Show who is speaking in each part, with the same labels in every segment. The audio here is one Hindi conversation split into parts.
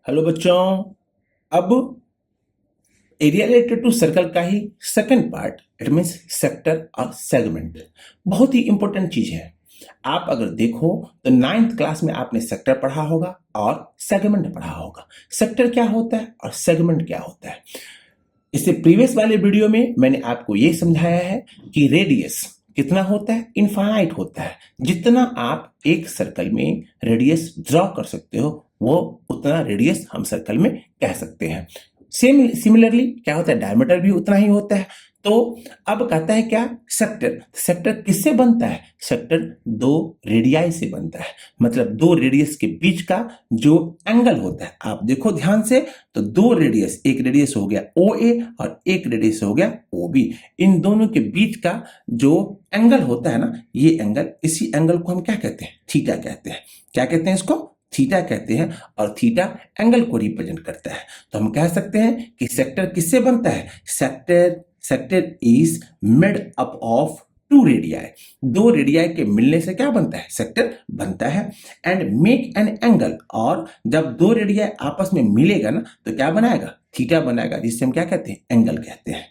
Speaker 1: हेलो बच्चों। अब एरिया रिलेटेड टू सर्कल का ही second part, it means sector और सेगमेंट। बहुत ही इंपॉर्टेंट चीज है। आप अगर देखो तो नाइन्थ क्लास में आपने सेक्टर पढ़ा होगा और सेगमेंट पढ़ा होगा। सेक्टर क्या होता है और सेगमेंट क्या होता है। इससे प्रीवियस वाले वीडियो में मैंने आपको ये समझाया है कि रेडियस कितना होता है, इनफाइनाइट होता है। जितना आप एक सर्कल में रेडियस ड्रॉ कर सकते हो वो उतना रेडियस हम सर्कल में कह सकते हैं। सिमिलरली क्या होता है, डायमीटर भी उतना ही होता है। तो अब कहता है क्या, सेक्टर। सेक्टर किससे बनता है? सेक्टर दो रेडियाई से बनता है। मतलब दो रेडियस के बीच का जो एंगल होता है, आप देखो ध्यान से, तो दो रेडियस, एक रेडियस हो गया ओ ए और एक रेडियस हो गया ओ बी। इन दोनों के बीच का जो एंगल होता है ना, ये एंगल, इसी एंगल को हम क्या कहते हैं? थीटा कहते हैं। क्या कहते हैं इसको? थीटा कहते हैं। और थीटा एंगल को रिप्रेजेंट करता है। तो हम कह सकते हैं कि सेक्टर किससे बनता है? Sector is made up of two radii. दो रेडियाई के मिलने से क्या बनता है? सेक्टर बनता है। एंड मेक एन एंगल, और जब दो रेडियाई आपस में मिलेगा ना तो क्या बनाएगा? थीटा बनाएगा, जिससे हम क्या कहते हैं? एंगल कहते हैं।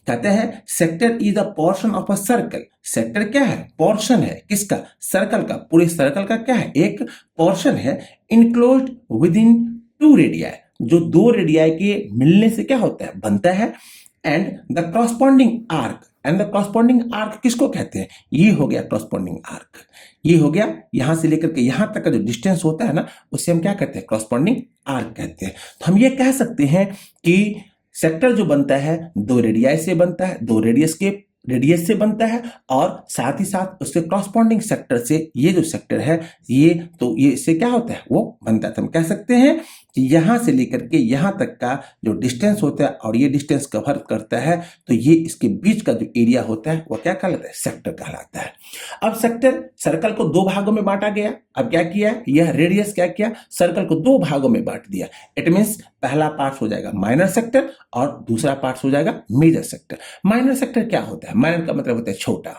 Speaker 1: कहते हैं sector is a portion of a circle. Sector क्या है? पोर्शन है। किसका? सर्कल का। पूरे सर्कल का क्या है? एक पोर्शन है। Enclosed within two radii, जो दो रेडियाई के मिलने से क्या होता है? बनता है। And the corresponding arc, and the corresponding arc किसको कहते हैं? ये हो गया कॉरस्पॉन्डिंग आर्क। ये हो गया यहां से लेकर के यहां तक का जो डिस्टेंस होता है ना, उसे हम क्या कहते हैं? कॉरस्पॉन्डिंग आर्क कहते हैं। तो हम ये कह सकते हैं कि सेक्टर जो बनता है दो रेडियाई से बनता है, दो रेडियस से बनता है, और साथ ही साथ उसके कॉरस्पॉन्डिंग सेक्टर से ये जो सेक्टर है ये, तो ये इससे क्या होता है? वो बनता है। तो हम कह सकते हैं कि यहां से लेकर के यहां तक का जो डिस्टेंस होता है और ये डिस्टेंस कवर करता है, तो ये इसके बीच का जो एरिया होता है वो क्या कहलाता है? सेक्टर कहलाता है। अब सेक्टर, सर्कल को दो भागों में बांटा गया। अब क्या किया यह रेडियस, क्या किया? सर्कल को दो भागों में बांट दिया। इट मीन्स पहला पार्ट हो जाएगा माइनर सेक्टर और दूसरा पार्ट हो जाएगा मेजर सेक्टर। माइनर सेक्टर क्या होता है? माइनर का मतलब होता है छोटा,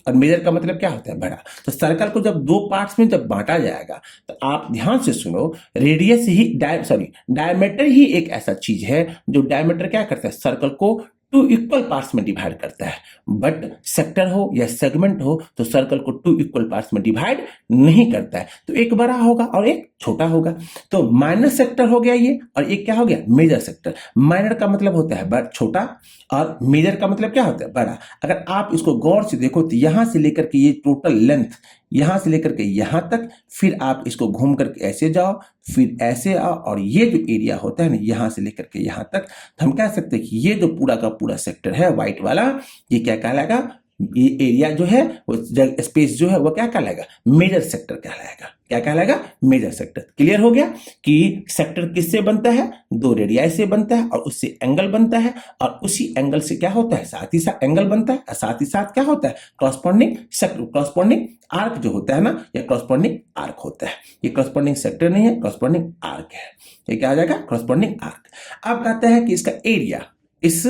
Speaker 1: और मेजर का मतलब क्या होता है? बड़ा। तो सर्कल को जब दो पार्ट्स में जब बांटा जाएगा तो आप ध्यान से सुनो, रेडियस ही डायमीटर ही एक ऐसा चीज है जो डायमीटर क्या करता है? सर्कल को टू इक्वल पार्ट्स में डिवाइड करता है। बट सेक्टर हो या सेगमेंट हो तो सर्कल को टू इक्वल पार्ट्स में डिवाइड नहीं करता है। तो एक बड़ा होगा और एक छोटा होगा। तो माइनर सेक्टर हो गया ये, और एक क्या हो गया? Major sector. माइनर का मतलब होता है छोटा, और मेजर का मतलब क्या होता है? बड़ा। अगर आप इसको गौर से देखो तो यहां से लेकर के ये टोटल लेंथ, यहां से लेकर के यहां तक, फिर आप इसको घूम करके ऐसे जाओ, फिर ऐसे आओ, और ये जो एरिया होता है ना यहां से लेकर के यहां तक, तो हम कह सकते हैं कि ये जो पूरा का पूरा सेक्टर है व्हाइट वाला, ये क्या कहलाएगा? ये एरिया जो है वो स्पेस जो है वो क्या कहलाएगा? मेजर सेक्टर कहलाएगा। क्या कहलाएगा? Major sector. क्लियर हो गया कि सेक्टर किससे बनता है? दो रेडियाई से बनता है, और उससे एंगल बनता है, और उसी एंगल से क्या होता है? साथ ही साथ एंगल बनता है, और साथ ही साथ क्या होता है? कॉरस्पॉन्डिंग सेक्टर, कॉरस्पॉन्डिंग आर्क जो होता है ना, ये कॉरस्पॉन्डिंग आर्क होता है। ये कॉरस्पॉन्डिंग सेक्टर नहीं है, कॉरस्पॉन्डिंग आर्क है। ये क्या आ जाएगा? Corresponding arc. अब कहता है कि इसका एरिया, इस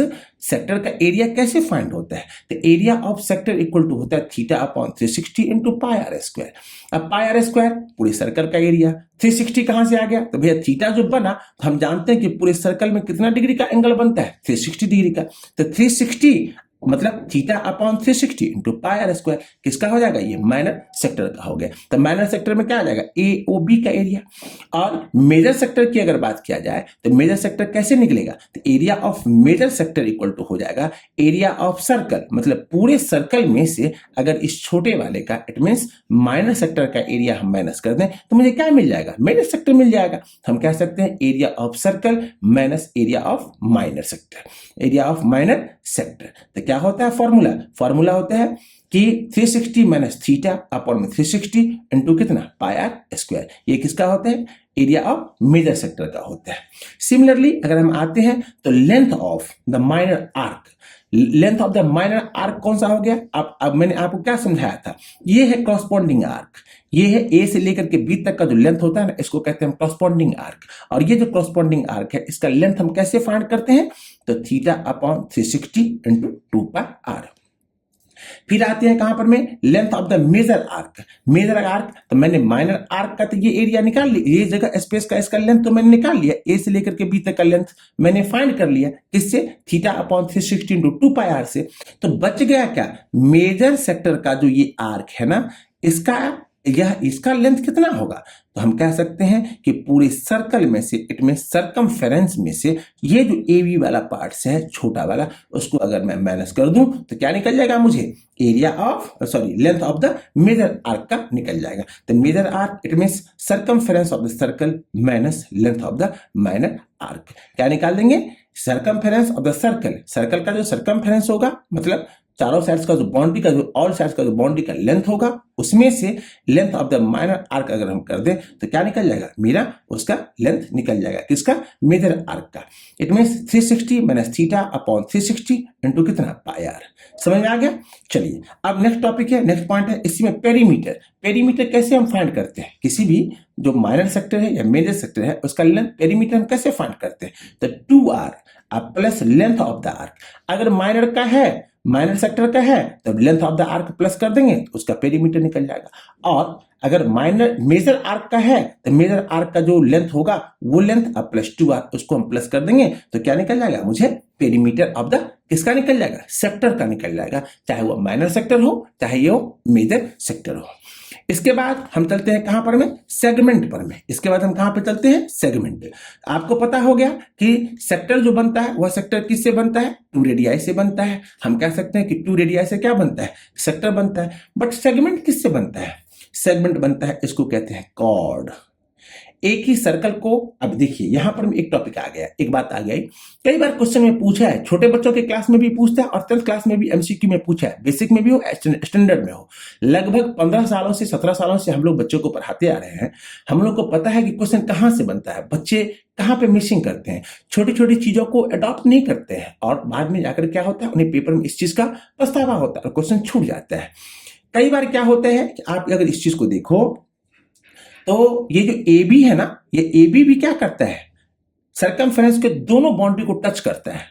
Speaker 1: सेक्टर का एरिया कैसे फाइंड होता है? तो area of sector equal to होता है theta upon 360 into pi r square. अब पाई आर स्क्वायर पूरे सर्कल का एरिया, 360 कहां से आ गया? तो भैया थीटा जो बना, तो हम जानते हैं कि पूरे सर्कल में कितना डिग्री का एंगल बनता है? 360 डिग्री का। तो 360 मतलब theta upon 360 into pi r square किसका हो जाएगा? ये माइनर सेक्टर का हो गया। तो माइनर सेक्टर में क्या आ जाएगा? ए ओ बी का एरिया। और मेजर सेक्टर की अगर बात किया जाए तो मेजर सेक्टर कैसे निकलेगा? तो area of major sector equal to हो जाएगा एरिया ऑफ सर्कल, मतलब पूरे सर्कल में से अगर इस छोटे वाले का, इट मीन्स माइनर सेक्टर का एरिया हम माइनस कर दें तो मुझे क्या मिल जाएगा? मेजर सेक्टर मिल जाएगा। हम कह सकते हैं area of circle minus area of minor sector, area of minor sector. तो क्या होता है फॉर्मूला? फॉर्मूला होता है कि 360 माइनस थीटा अपॉन में 360 इंटू कितना? पाई आर स्क्वायर। ये किसका होता है? एरिया ऑफ मेजर सेक्टर का होता है। सिमिलरली अगर हम आते हैं तो length of the minor arc, length of the minor arc कौन सा हो गया? अब मैंने आपको क्या समझाया था? ये है कॉरस्पॉन्डिंग आर्क। ये है ए से लेकर के बी तक का जो लेंथ होता है ना, इसको कहते हैं कॉरस्पॉन्डिंग आर्क। और ये जो कॉरस्पॉन्डिंग आर्क है, इसका लेंथ हम कैसे फाइंड करते हैं? तो theta upon 360 into 2 pi r. फिर आते हैं कहां पर में, length of the major arc. Major arc तो मैंने माइनर आर्क का तो ये एरिया निकाल लिया, ये जगह स्पेस का इसका लेंथ तो मैंने निकाल लिया, ए से लेकर के बी तक का लेंथ मैंने फाइंड कर लिया, किससे, theta upon 360 into 2 pi r से। तो बच गया क्या, मेजर सेक्टर का जो ये आर्क है ना, इसका लेंथ कितना होगा, तो हम कह सकते हैं कि पूरे सर्कल में से, इट में सरकमफेरेंस में से ये जो ए बी वाला पार्ट है छोटा वाला, उसको अगर मैं माइनस कर दूं तो क्या निकल जाएगा मुझे, area of length of the major arc का निकल जाएगा। तो major arc it means circumference of the circle minus length of the minor arc. क्या निकाल देंगे, सरकमफेरेंस ऑफ द सर्कल का जो सरकमफेरेंस होगा, मतलब चारों साइड्स का जो बाउंड्री का जो ऑल साइड्स का जो बाउंड्री का लेंथ होगा, उसमें से length of the minor arc अगर हम कर दें तो क्या निकल जाएगा, मेरा उसका लेंथ निकल जाएगा, किसका, मेजर आर्क का। It means 360 minus theta upon 360 into कितना, पाई आर। समझ में आ गया। चलिए अब नेक्स्ट टॉपिक है, नेक्स्ट पॉइंट है, इसी में पेरीमीटर। पेरीमीटर कैसे हम फाइंड करते हैं, किसी भी जो माइनर सेक्टर है या मेजर सेक्टर है उसका लेंथ पेरीमीटर हम कैसे फाइंड करते हैं, तो 2r plus length of the arc. अगर माइनर का है, माइनर सेक्टर का है, तो length of the arc plus कर देंगे तो उसका पेरीमीटर निकल जाएगा। और अगर माइनर मेजर आर्क का है तो मेजर आर्क का जो लेंथ होगा वो लेंथ प्लस 2r, उसको हम प्लस कर देंगे तो क्या निकल जाएगा मुझे, पेरीमीटर ऑफ द किसका निकल जाएगा, सेक्टर का निकल जाएगा, चाहे वो माइनर सेक्टर हो चाहे वो मेजर सेक्टर हो। इसके बाद हम चलते हैं कहां पर में, सेगमेंट पर में। इसके बाद हम कहां पे चलते हैं, सेगमेंट। आपको पता हो गया कि सेक्टर जो बनता है वह सेक्टर किससे बनता है, 2 रेडियाई से बनता है। हम कह सकते हैं कि 2 रेडियाई से क्या बनता है, सेक्टर बनता है। बट सेगमेंट किससे बनता है, सेगमेंट बनता है, इसको कहते हैं कॉर्ड। एक ही सर्कल को, अब देखिए यहां पर एक टॉपिक आ गया, एक बात आ गई, कई बार क्वेश्चन में पूछा है, छोटे बच्चों के क्लास में भी पूछता है और 10th क्लास में भी एमसीक्यू में पूछा है, बेसिक में भी हो स्टैंडर्ड में हो। लगभग 15 सालों से 17 सालों से हम लोग बच्चों को पढ़ाते आ रहे हैं, हम लोग को पता है कि क्वेश्चन कहां से बनता है, बच्चे कहां पे मिसिंग करते हैं, छोटी छोटी चीजों को अडॉप्ट नहीं करते हैं और बाद में जाकर क्या होता है, उन्हें पेपर में इस चीज का पछतावा होता है और क्वेश्चन छूट जाता है। कई बार क्या होता है कि आप अगर इस चीज को देखो तो ये जो ए बी है ना, ये ए बी भी क्या करता है, सरकमफेरेंस के दोनों बाउंड्री को टच करता है।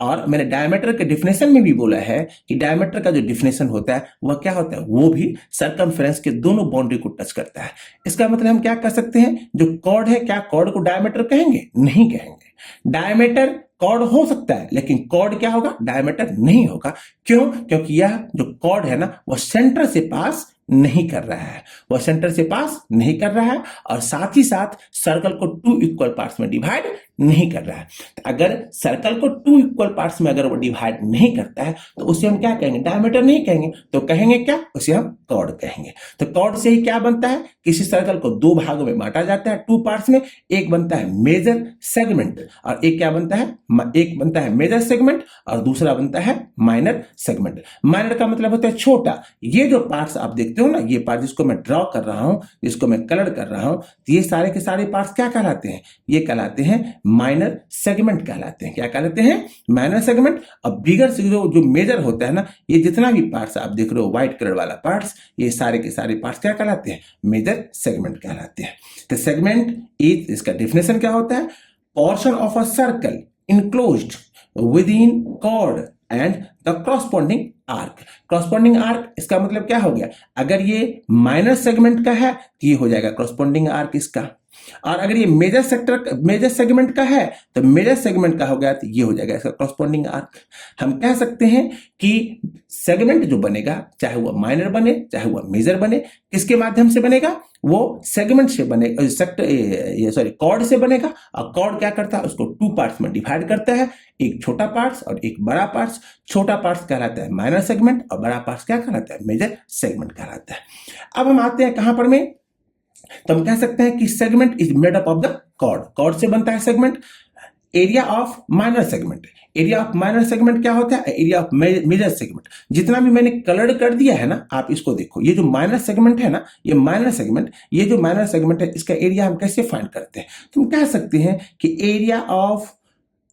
Speaker 1: और मैंने डायमीटर के डिफिनेशन में भी बोला है कि डायमीटर का जो डिफिनेशन होता है वह क्या होता है, वो भी सरकमफेरेंस के दोनों बाउंड्री को टच करता है। इसका मतलब हम क्या कर सकते हैं, जो कॉर्ड है, क्या कॉर्ड को डायमीटर कहेंगे, नहीं कहेंगे। डायमीटर कॉर्ड हो सकता है लेकिन कॉर्ड क्या होगा, डायमीटर नहीं होगा। क्यों, क्योंकि यह जो कॉर्ड है ना वह सेंटर से पास नहीं कर रहा है, वह सेंटर से पास नहीं कर रहा है और साथ ही साथ सर्कल को 2 इक्वल पार्ट्स में डिवाइड नहीं कर रहा है। तो अगर सर्कल को 2 इक्वल पार्ट्स में अगर वो डिवाइड नहीं करता है तो उसे हम क्या कहेंगे, डायमीटर नहीं कहेंगे, तो कहेंगे क्या, उसे हम कॉर्ड कहेंगे। तो कॉर्ड से ही क्या बनता है, किसी सर्कल को 2 भागों में बांटा जाता है, 2 पार्ट्स में, एक बनता है मेजर सेगमेंट और एक क्या बनता है, एक बनता है मेजर सेगमेंट और दूसरा बनता है माइनर सेगमेंट। माइनर का मतलब होता है छोटा। ये जो पार्ट्स आप देखते हो ना, ये पार्ट जिसको मैं ड्रॉ कर रहा हूं, जिसको मैं कलर कर रहा हूं, तो ये सारे के सारे पार्ट्स क्या कहलाते हैं, ये कहलाते हैं माइनर सेगमेंट कहलाते हैं। क्या कहलाते हैं, माइनर सेगमेंट। और बिगर से जो मेजर होता है ना, ये जितना भी पार्ट्स आप देख रहे हो व्हाइट कलर वाला पार्ट्स, ये सारे के सारे पार्ट्स क्या कहलाते हैं, मेजर सेगमेंट कहलाते हैं। तो सेगमेंट इज, इसका डेफिनेशन क्या होता है, portion of a circle enclosed within chord and the corresponding arc. Corresponding arc इसका मतलब क्या हो गया, अगर ये माइनर सेगमेंट का है तो ये हो जाएगा कॉरस्पॉन्डिंग आर्क इसका, और अगर ये मेजर सेगमेंट का है तो मेजर सेगमेंट का हो गया तो ये हो जाएगा इसका कॉरस्पॉन्डिंग आर्क। हम कह सकते हैं कि सेगमेंट जो बनेगा, चाहे वह माइनर बने चाहे वह मेजर बने, किसके माध्यम से बनेगा, वो सेगमेंट से बनेगा, कॉर्ड से बनेगा। और कॉर्ड क्या करता है, उसको 2 पार्ट्स में डिवाइड करता है, एक छोटा पार्ट्स और एक बड़ा पार्ट्स। छोटा पार्ट्स कहलाता है माइनर सेगमेंट और बड़ा पार्ट्स क्या कहलाता है, मेजर सेगमेंट कहलाता है। अब हम आते हैं कहां पर में, तो हम कह सकते हैं कि segment is made up of the chord. Chord से बनता है segment. Area of minor segment, area of minor segment क्या होता है, एरिया ऑफ मेजर सेगमेंट। जितना भी मैंने कलर कर दिया है ना, आप इसको देखो, ये जो माइनर सेगमेंट है ना, ये माइनर सेगमेंट, ये जो माइनर सेगमेंट है, इसका एरिया हम कैसे फाइंड करते हैं, तुम कह सकते हैं कि area of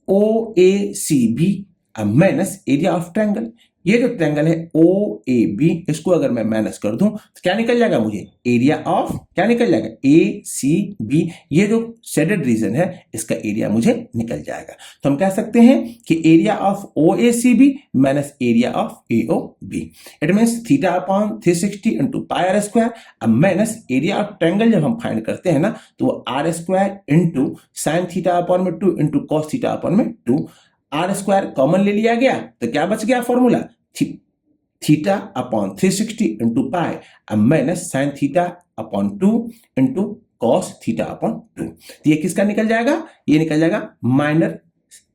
Speaker 1: OACB minus area of triangle. ये जो ट्रायंगल है OAB, इसको अगर मैं माइनस कर दूं तो क्या निकल जाएगा मुझे? एरिया ऑफ क्या निकल जाएगा? ACB, ये जो शेडेड रीजन है इसका एरिया मुझे निकल जाएगा। तो हम कह सकते हैं कि area of OACB minus area of AOB, it means theta upon 360 into pi r square. अब माइनस एरिया ऑफ ट्रायंगल जब हम फाइंड करते हैं ना तो वो r square into sine theta upon में 2 इंटू कॉस थीटा अपॉन में 2, आर स्क्वायर कॉमन ले लिया गया तो क्या बच गया formula? Theta upon 360 into pi अब minus sine theta upon 2 into cos theta upon 2। तो ये किसका निकल जाएगा? ये निकल जाएगा माइनर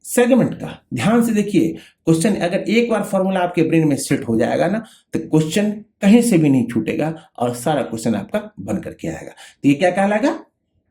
Speaker 1: सेगमेंट का। ध्यान से देखिए, क्वेश्चन अगर एक बार फॉर्मूला आपके ब्रेन में सेट हो जाएगा ना तो क्वेश्चन कहीं से भी नहीं छूटेगा और सारा क्वेश्चन आपका बन करके आएगा। तो ये क्या कहलाएगा?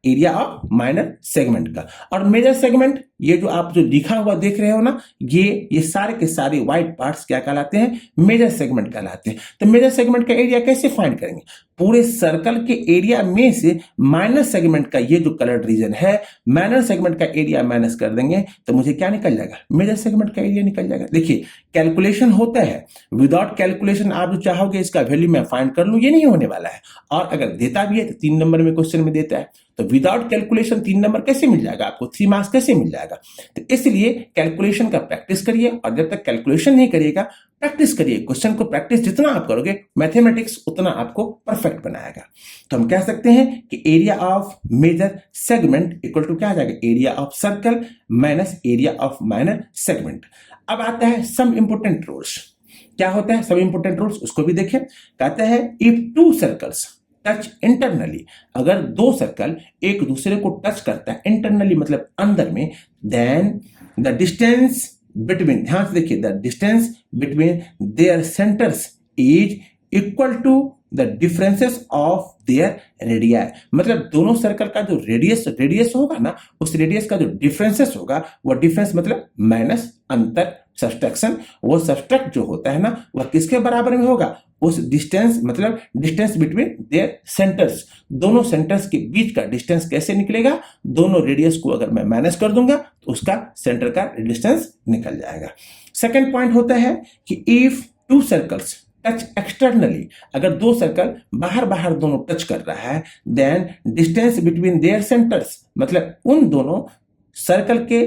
Speaker 1: एरिया ऑफ माइनर सेगमेंट का। और मेजर सेगमेंट, ये जो आप जो लिखा हुआ देख रहे हो ना, ये सारे के सारे व्हाइट पार्ट्स क्या कहलाते हैं? मेजर सेगमेंट कहलाते हैं। तो मेजर सेगमेंट का एरिया कैसे फाइंड करेंगे? पूरे सर्कल के एरिया में से माइनर सेगमेंट का ये जो कलर्ड रीजन है, माइनर सेगमेंट का एरिया माइनस कर देंगे तो मुझे क्या निकल जाएगा? मेजर सेगमेंट का एरिया निकल जाएगा। देखिए कैलकुलेशन होता है, विदाउट कैलकुलेशन आप जो चाहोगे इसका वैल्यू मैं फाइंड कर लूं, ये नहीं होने वाला है। और अगर देता भी है तो 3 नंबर में क्वेश्चन में देता है, तो विदाउट कैलकुलेशन 3 नंबर कैसे मिल जाएगा आपको? 3 मार्क्स कैसे मिल जाएगा? तो इसलिए कैलकुलेशन का प्रैक्टिस करिए, और जब तक कैलकुलेशन नहीं करिएगा प्रैक्टिस करिए। क्वेश्चन को प्रैक्टिस जितना आप करोगे मैथमेटिक्स उतना आपको परफेक्ट बनाएगा। तो हम कह सकते हैं कि area of major segment equal to क्या आ जाएगा? Area of circle minus area of minor segment. अब आता है सम इंपोर्टेंट रूल्स। क्या होता है सम इंपोर्टेंट रूल्स? उसको भी देखें। कहता है इफ 2 सर्कल्स टच इंटरनली, अगर 2 सर्कल एक दूसरे को टच करता है इंटरनली मतलब अंदर में, देन द डिस्टेंस बिटवीन, ध्यान से देखिए, the distance between their centres is equal to the differences of their radii. मतलब दोनों सर्कल का जो रेडियस होगा ना, उस रेडियस का जो डिफरेंसेस होगा, वो डिफरेंस मतलब माइनस अंतर, सब्सट्रैक्शन, वो सब्सट्रैक्ट जो होता है ना वह किसके बराबर में होगा? उस डिस्टेंस मतलब डिस्टेंस बिटवीन देयर सेंटर्स, दोनों सेंटर्स के बीच का डिस्टेंस कैसे निकलेगा? दोनों रेडियस को अगर मैं माइनस कर दूंगा तो उसका सेंटर का डिस्टेंस निकल जाएगा। सेकंड पॉइंट होता है कि इफ 2 सर्कल्स टच एक्सटर्नली, अगर 2 सर्कल बाहर बाहर दोनों टच कर रहा है, then distance between their centres, मतलब उन दोनों सर्कल के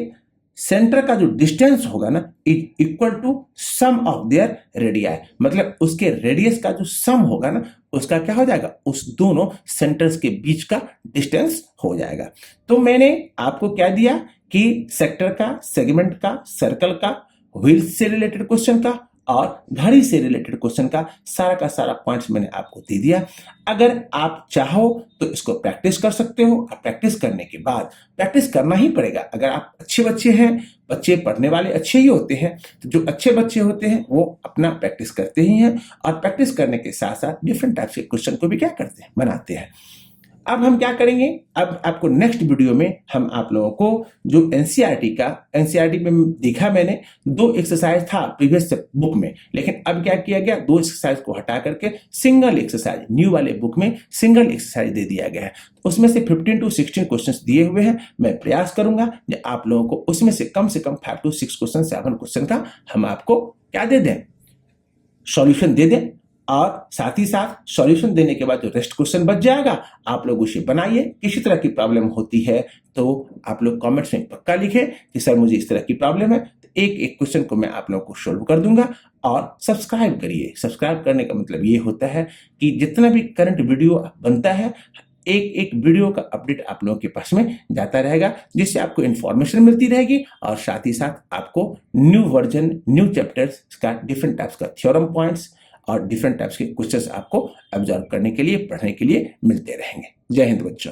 Speaker 1: सेंटर का जो डिस्टेंस होगा ना is equal to sum of their radii, मतलब उसके रेडियस का जो सम होगा ना उसका क्या हो जाएगा? उस दोनों सेंटर्स के बीच का डिस्टेंस हो जाएगा। तो मैंने आपको क्या दिया कि सेक्टर का, सेगमेंट का, सर्कल का, व्हील से रिलेटेड क्वेश्चन का और घड़ी से रिलेटेड क्वेश्चन का सारा पॉइंट्स मैंने आपको दे दिया। अगर आप चाहो तो इसको प्रैक्टिस कर सकते हो, और प्रैक्टिस करने के बाद, प्रैक्टिस करना ही पड़ेगा। अगर आप अच्छे बच्चे हैं, बच्चे पढ़ने वाले अच्छे ही होते हैं, तो जो अच्छे बच्चे होते हैं वो अपना प्रैक्टिस करते ही हैं, और प्रैक्टिस करने के साथ साथ डिफरेंट टाइप्स के क्वेश्चन को भी क्या करते हैं? बनाते हैं। अब हम क्या करेंगे? अब आपको नेक्स्ट वीडियो में हम आप लोगों को जो एनसीईआरटी में देखा मैंने 2 एक्सरसाइज था प्रीवियस बुक में, लेकिन अब क्या किया गया? 2 एक्सरसाइज को हटा करके सिंगल एक्सरसाइज, न्यू वाले बुक में सिंगल एक्सरसाइज दे दिया गया है। उसमें से 15 to 16 क्वेश्चंस दिए हुए हैं। मैं प्रयास करूंगा कि आप लोगों को उसमें से कम 5 to 6 क्वेश्चन, 7 क्वेश्चन का हम आपको क्या दे दें? सॉल्यूशन दे दें। और साथ ही साथ सॉल्यूशन देने के बाद जो रेस्ट क्वेश्चन बच जाएगा आप लोग उसे बनाइए। किसी तरह की प्रॉब्लम होती है तो आप लोग कमेंट्स में पक्का लिखें कि सर मुझे इस तरह की प्रॉब्लम है, तो एक क्वेश्चन को मैं आप लोगों को सॉल्व कर दूंगा। और सब्सक्राइब करिए। सब्सक्राइब करने का मतलब ये होता है कि जितना भी करंट वीडियो बनता है, एक वीडियो का अपडेट आप लोगों के पास में जाता रहेगा, जिससे आपको इन्फॉर्मेशन मिलती रहेगी, और साथ ही साथ आपको न्यू वर्जन, न्यू चैप्टर्स का डिफरेंट टाइप्स का थ्योरम पॉइंट्स और डिफरेंट टाइप्स के क्वेश्चंस आपको ऑब्जर्व करने के लिए, पढ़ने के लिए मिलते रहेंगे। जय हिंद बच्चों।